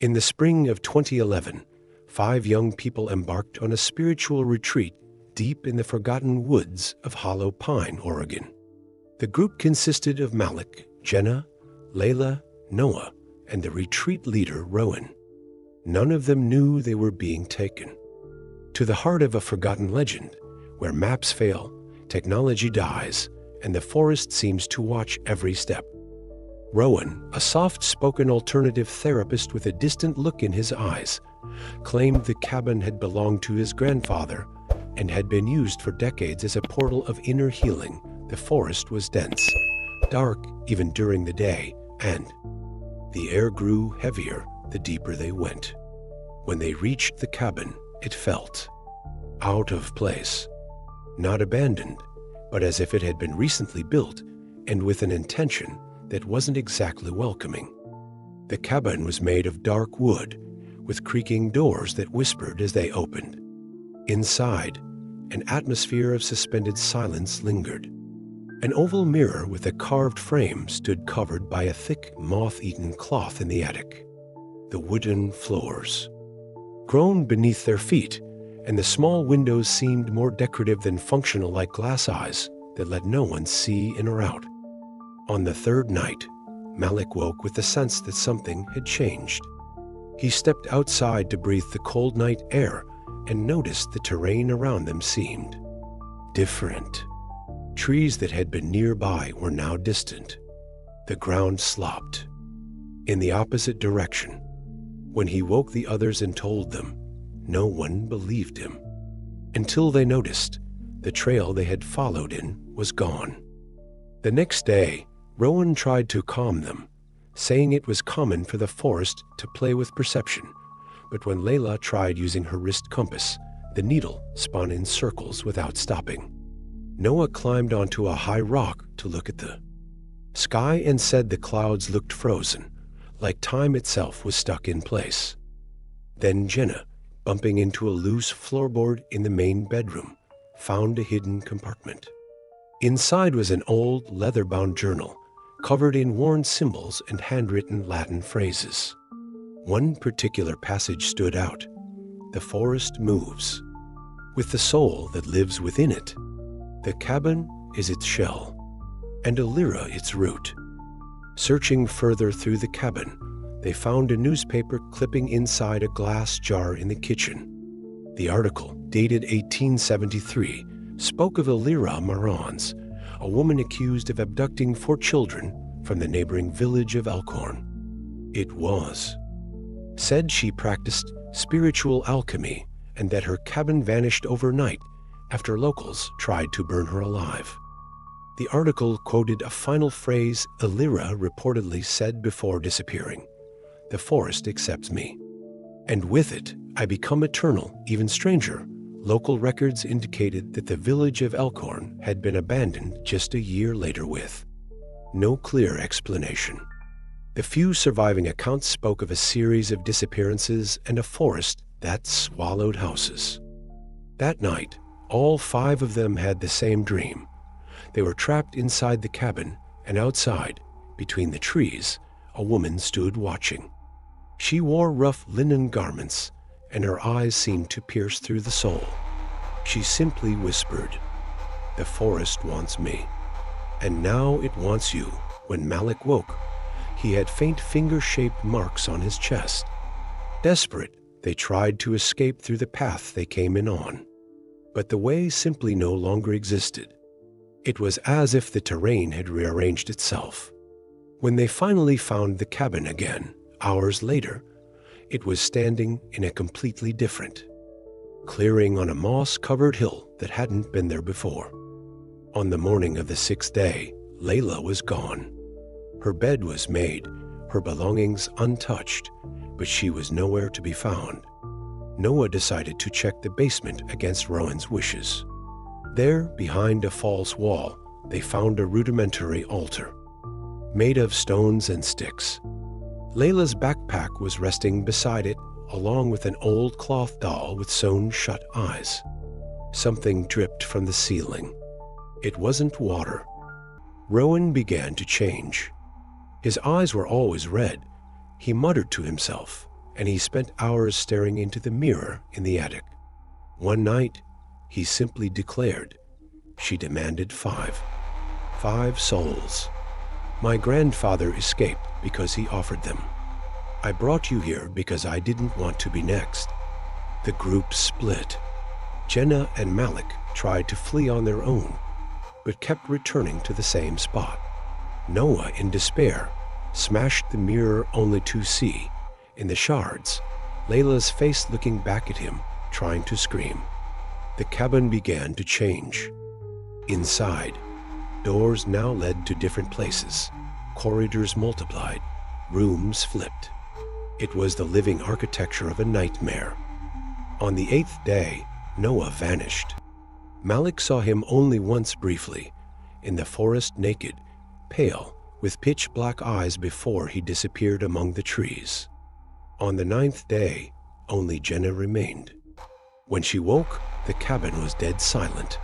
In the spring of 2011, 5 young people embarked on a spiritual retreat deep in the forgotten woods of Hollow Pine, Oregon. The group consisted of Malik, Jenna, Layla, Noah, and the retreat leader, Rowan. None of them knew they were being taken to the heart of a forgotten legend, where maps fail, technology dies, and the forest seems to watch every step. Rowan, a soft-spoken alternative therapist with a distant look in his eyes, claimed the cabin had belonged to his grandfather and had been used for decades as a portal of inner healing. The forest was dense, dark even during the day, and the air grew heavier the deeper they went. When they reached the cabin, it felt out of place, not abandoned, but as if it had been recently built and with an intention that wasn't exactly welcoming. The cabin was made of dark wood, with creaking doors that whispered as they opened. Inside, an atmosphere of suspended silence lingered. An oval mirror with a carved frame stood covered by a thick, moth-eaten cloth in the attic. The wooden floors groaned beneath their feet, and the small windows seemed more decorative than functional, like glass eyes that let no one see in or out. On the third night, Malik woke with the sense that something had changed. He stepped outside to breathe the cold night air and noticed the terrain around them seemed different. Trees that had been nearby were now distant. The ground slopped in the opposite direction. When he woke the others and told them, no one believed him, until they noticed the trail they had followed in was gone. The next day, Rowan tried to calm them, saying it was common for the forest to play with perception, but when Layla tried using her wrist compass, the needle spun in circles without stopping. Noah climbed onto a high rock to look at the sky and said the clouds looked frozen, like time itself was stuck in place. Then Jenna, bumping into a loose floorboard in the main bedroom, found a hidden compartment. Inside was an old leather-bound journal, covered in worn symbols and handwritten Latin phrases. One particular passage stood out. The forest moves with the soul that lives within it. The cabin is its shell, and Elira its root. Searching further through the cabin, they found a newspaper clipping inside a glass jar in the kitchen. The article, dated 1873, spoke of Elira Marans, a woman accused of abducting 4 children from the neighboring village of Elkhorn. It was said she practiced spiritual alchemy and that her cabin vanished overnight after locals tried to burn her alive. The article quoted a final phrase Elira reportedly said before disappearing: "The forest accepts me, and with it, I become eternal." Even stranger, local records indicated that the village of Elkhorn had been abandoned just a year later with no clear explanation. The few surviving accounts spoke of a series of disappearances and a forest that swallowed houses. That night, all 5 of them had the same dream. They were trapped inside the cabin, and outside, between the trees, a woman stood watching. She wore rough linen garments, and her eyes seemed to pierce through the soul. She simply whispered, "The forest wants me, and now it wants you." When Malik woke, he had faint finger-shaped marks on his chest. Desperate, they tried to escape through the path they came in on. But the way simply no longer existed. It was as if the terrain had rearranged itself. When they finally found the cabin again, hours later, it was standing in a completely different clearing on a moss-covered hill that hadn't been there before. On the morning of the 6th day, Layla was gone. Her bed was made, her belongings untouched, but she was nowhere to be found. Noah decided to check the basement against Rowan's wishes. There, behind a false wall, they found a rudimentary altar, made of stones and sticks. Layla's backpack was resting beside it, along with an old cloth doll with sewn-shut eyes. Something dripped from the ceiling. It wasn't water. Rowan began to change. His eyes were always red. He muttered to himself, and he spent hours staring into the mirror in the attic. One night, he simply declared, "She demanded 5. 5 souls. My grandfather escaped because he offered them. I brought you here because I didn't want to be next." The group split. Jenna and Malik tried to flee on their own, but kept returning to the same spot. Noah, in despair, smashed the mirror only to see, in the shards, Layla's face looking back at him, trying to scream. The cabin began to change. Inside, doors now led to different places. Corridors multiplied. Rooms flipped. It was the living architecture of a nightmare. On the 8th day, Noah vanished. Malik saw him only once briefly, in the forest naked, pale, with pitch-black eyes before he disappeared among the trees. On the 9th day, only Jenna remained. When she woke, the cabin was dead silent.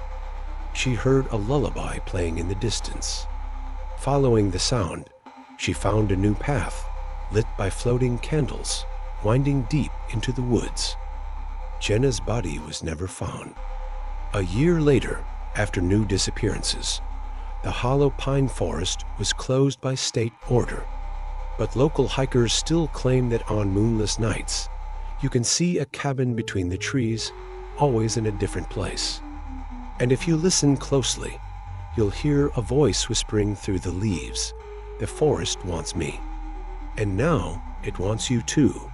She heard a lullaby playing in the distance. Following the sound, she found a new path, lit by floating candles, winding deep into the woods. Jenna's body was never found. A year later, after new disappearances, the hollow pine forest was closed by state order. But local hikers still claim that on moonless nights, you can see a cabin between the trees, always in a different place. And if you listen closely, you'll hear a voice whispering through the leaves, "The forest wants me. And now it wants you too."